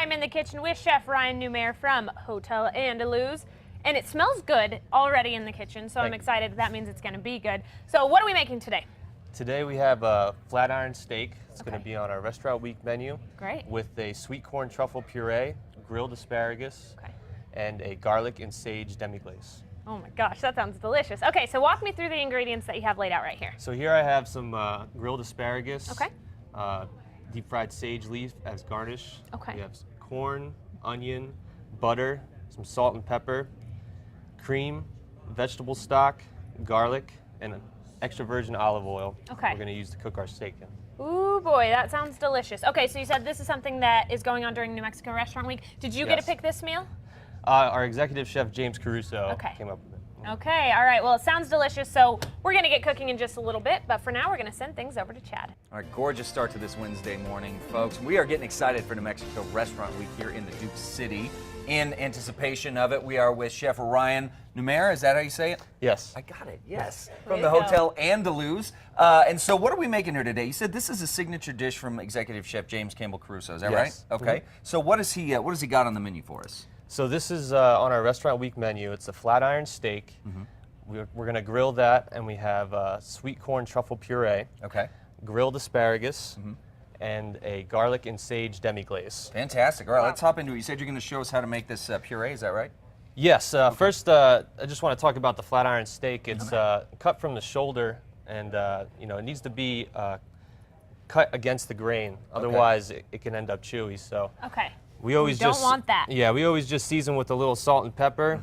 I'm in the kitchen with Chef Ryan Numair from Hotel Andaluz, and it smells good already in the kitchen, so I'm excited. That means it's going to be good. So what are we making today? Today we have a flat iron steak. It's going to be on our Restaurant Week menu. Great. With a sweet corn truffle puree, grilled asparagus, and a garlic and sage demi-glace. Oh my gosh, that sounds delicious. Okay, so walk me through the ingredients that you have laid out right here. So here I have some grilled asparagus. Okay. Deep fried sage leaf as garnish. Okay. We have some corn, onion, butter, some salt and pepper, cream, vegetable stock, garlic, and extra virgin olive oil. Okay. We're going to use to cook our steak in. Ooh boy, that sounds delicious. Okay, so you said this is something that is going on during New Mexico Restaurant Week. Did you get to pick this meal? Our executive chef, James Caruso, came up with it. Okay, all right, well, it sounds delicious, so we're going to get cooking in just a little bit, but for now, we're going to send things over to Chad. All right, gorgeous start to this Wednesday morning, folks. We are getting excited for New Mexico Restaurant Week here in the Duke City. In anticipation of it, we are with Chef Ryan Numair. Is that how you say it? Yes. I got it, yes. From the Hotel Andaluz. And so what are we making here today? You said this is a signature dish from Executive Chef James Campbell Caruso. Is that right? Okay. So what has he got on the menu for us? So this is on our Restaurant Week menu. It's a flat iron steak. We're going to grill that, and we have sweet corn truffle puree, grilled asparagus, and a garlic and sage demi-glace. Fantastic. All right, let's hop into it. You said you're going to show us how to make this puree. Is that right? Yes. First, I just want to talk about the flat iron steak. It's cut from the shoulder, and it needs to be cut against the grain. Otherwise, it can end up chewy. So we always don't want that. Yeah, we always just season with a little salt and pepper.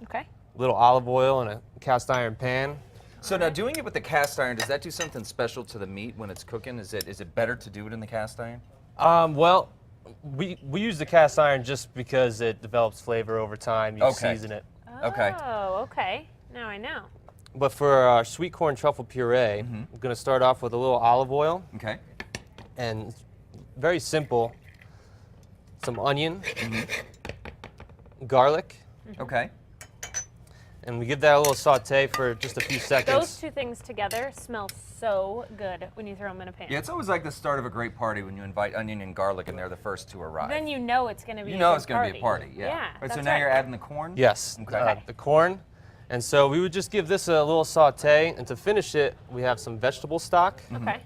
Okay. A little olive oil in a cast iron pan. So now, doing it with the cast iron, does that do something special to the meat when it's cooking? Is it better to do it in the cast iron? Well, we use the cast iron just because it develops flavor over time. You season it. Oh, okay. Now I know. But for our sweet corn truffle puree, I'm going to start off with a little olive oil. Okay. And very simple. Some onion, garlic. Okay. And we give that a little saute for just a few seconds. Those two things together smell so good when you throw them in a pan. Yeah, it's always like the start of a great party when you invite onion and garlic and they're the first to arrive. Then you know it's going to be a party, yeah. Yeah, Right, so now you're adding the corn? Yes, the corn. And so we would just give this a little saute, and to finish it, we have some vegetable stock. Okay.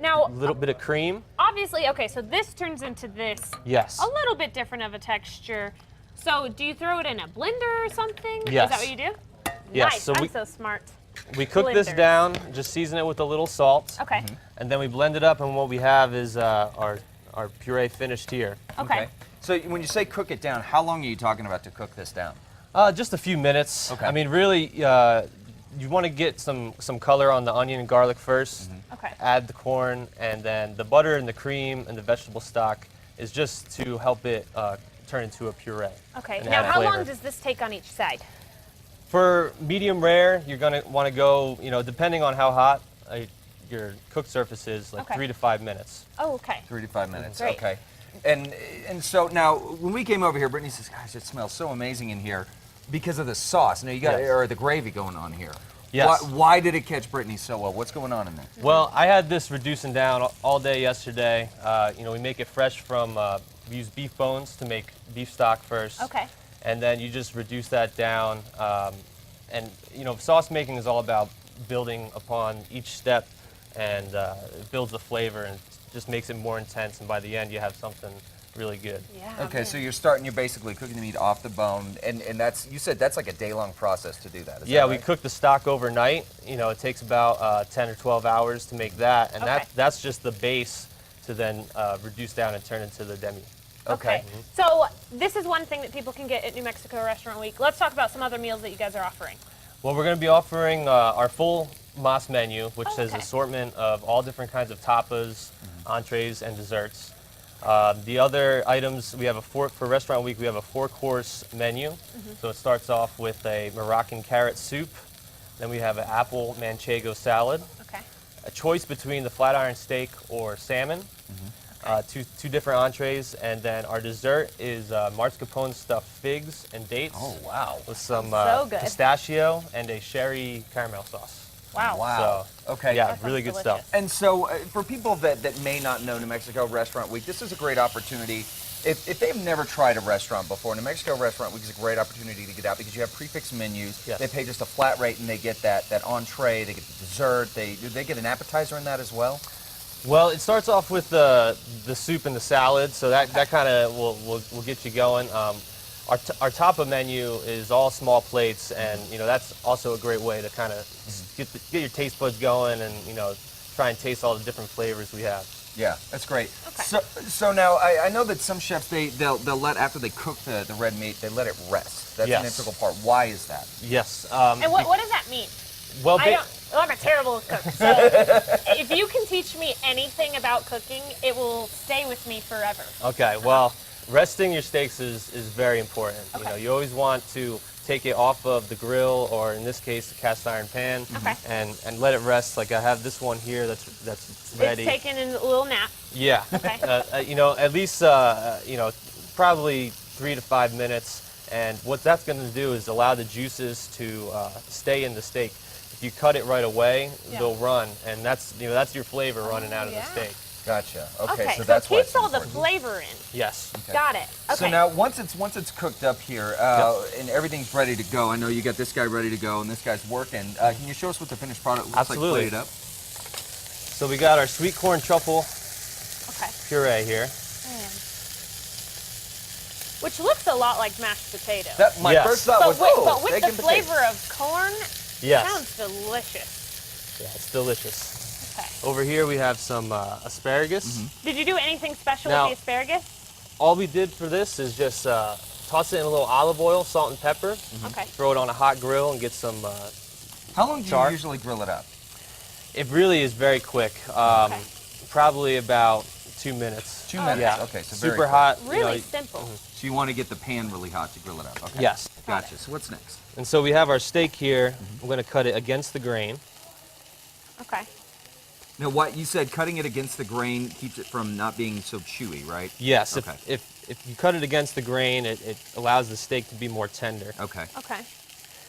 Now, a little bit of cream. Obviously, okay, so this turns into this. Yes. A little bit different of a texture. So do you throw it in a blender or something? Yes. Is that what you do? Yes. Nice, So I'm so smart. We cook this down, just season it with a little salt. Okay. And then we blend it up, and what we have is our puree finished here. Okay. So when you say cook it down, how long are you talking about to cook this down? Just a few minutes. Okay. I mean, really, you want to get some color on the onion and garlic first. Okay. Add the corn, and then the butter and the cream and the vegetable stock is just to help it turn into a puree. Okay. Now, how long does this take on each side? For medium rare, you're going to want to go, depending on how hot your cooked surface is, like 3 to 5 minutes. Oh, okay. 3 to 5 minutes. Great. Okay. And so now, when we came over here, Brittany says, "Gosh, it smells so amazing in here because of the sauce." Now you got or the gravy going on here. Yes. Why did it catch Brittany so well? What's going on in there? Well, I had this reducing down all day yesterday. We make it fresh from, we use beef bones to make beef stock first. Okay. And then you just reduce that down. And sauce making is all about building upon each step, and it builds the flavor and just makes it more intense. And by the end, you have something really good. Yeah. Okay, so you're basically cooking the meat off the bone, and you said that's like a day-long process to do that. Is that right? We cook the stock overnight. It takes about 10 or 12 hours to make that, and that's just the base to then reduce down and turn into the demi. Okay. So this is one thing that people can get at New Mexico Restaurant Week. Let's talk about some other meals that you guys are offering. Well, we're going to be offering our full Mas menu, which has an assortment of all different kinds of tapas, entrees, and desserts. The other items, we have for Restaurant Week, we have a 4-course menu. So it starts off with a Moroccan carrot soup. Then we have an apple manchego salad. Okay. A choice between the flat iron steak or salmon. Two different entrees, and then our dessert is mascarpone stuffed figs and dates. Oh, wow. With some so good. pistachio and a sherry caramel sauce. Wow. Wow. Okay. Yeah, That really sounds good delicious. stuff. And so, for people that may not know New Mexico Restaurant Week, this is a great opportunity. If they've never tried a restaurant before, New Mexico Restaurant Week is a great opportunity to get out because you have prefix menus. Yes. They pay just a flat rate and they get that entree, they get the dessert, do they get an appetizer in that as well? Well, it starts off with the soup and the salad, so that kind of will get you going. Our tapa menu is all small plates, and that's also a great way to kind of get your taste buds going, and try and taste all the different flavors we have. Yeah, that's great. Okay. So now I know that some chefs they'll let, after they cook the red meat, they let it rest. That's an Yes. integral part. Why is that? Yes. And what does that mean? Well, I'm a terrible cook. So if you can teach me anything about cooking, it will stay with me forever. okay. Well, resting your steaks is very important. Okay. You always want to take it off of the grill, or in this case, the cast iron pan, Okay. and let it rest. Like I have this one here that's ready. It's taking a little nap. Yeah. Okay. At least probably 3 to 5 minutes. And what that's going to do is allow the juices to stay in the steak. If you cut it right away, they'll run, and that's your flavor running out of the steak. Gotcha. Okay, Okay, so so that's it why keeps it's all the important. flavor in. Yes. Okay. Got it. Okay. So now, once it's cooked up here, and everything's ready to go, I know you got this guy ready to go, and this guy's working. Can you show us what the finished product looks Absolutely. like plated up? So we got our sweet corn truffle Okay. puree here. Which looks a lot like mashed potato. My Yes. first thought but was, but with egg the and potato. flavor of corn, Yes. sounds delicious. Yeah, it's delicious. Okay. Over here we have some asparagus. Did you do anything special Now- with the asparagus? All we did for this is just toss it in a little olive oil, salt and pepper, Okay. throw it on a hot grill, and get some. How long do char. you usually grill it up? It really is very quick. Okay. Probably about 2 minutes. 2 minutes. Yeah. Okay, so very super quick. hot. Really simple. So you want to get the pan really hot to grill it up. Okay. Yes. Gotcha. So what's next? And so we have our steak here. I'm going to cut it against the grain. Okay. Now, what you said, cutting it against the grain keeps it from not being so chewy, right? Yes. Okay. If you cut it against the grain, it allows the steak to be more tender. Okay. Okay.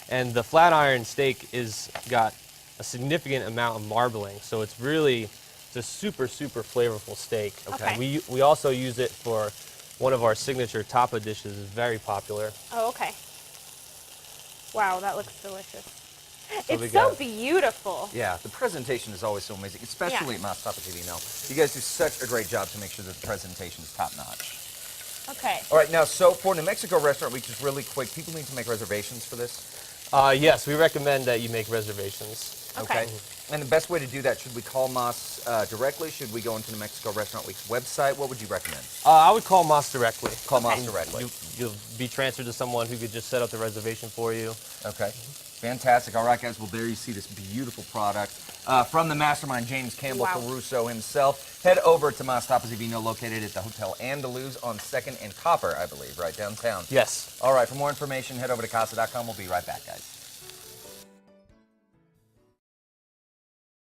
And the flat iron steak is got a significant amount of marbling, so it's a super flavorful steak. Okay. We also use it for one of our signature tapa dishes. Is very popular. Oh, okay. Wow, that looks delicious. we It's so got- beautiful. Yeah, the presentation is always so amazing, especially at Tapas Y Vino. You guys do such a great job to make sure that the presentation is top notch. Okay. All right, now, so for New Mexico Restaurant Week, just really quick, people need to make reservations for this. Yes, we recommend that you make reservations. Okay. And the best way to do that, should we call Mas directly? Should we go into New Mexico Restaurant Week's website? What would you recommend? I would call Moss directly. Call Mas directly. You'll be transferred to someone who could just set up the reservation for you. Okay. Fantastic. All right, guys. Well, there you see this beautiful product from the mastermind, James Campbell Wow. Caruso himself. Head over to Tapas Y Vino, located at the Hotel Andaluz on 2nd and Copper, I believe, right downtown. Yes. All right. For more information, head over to casa.com. We'll be right back, guys.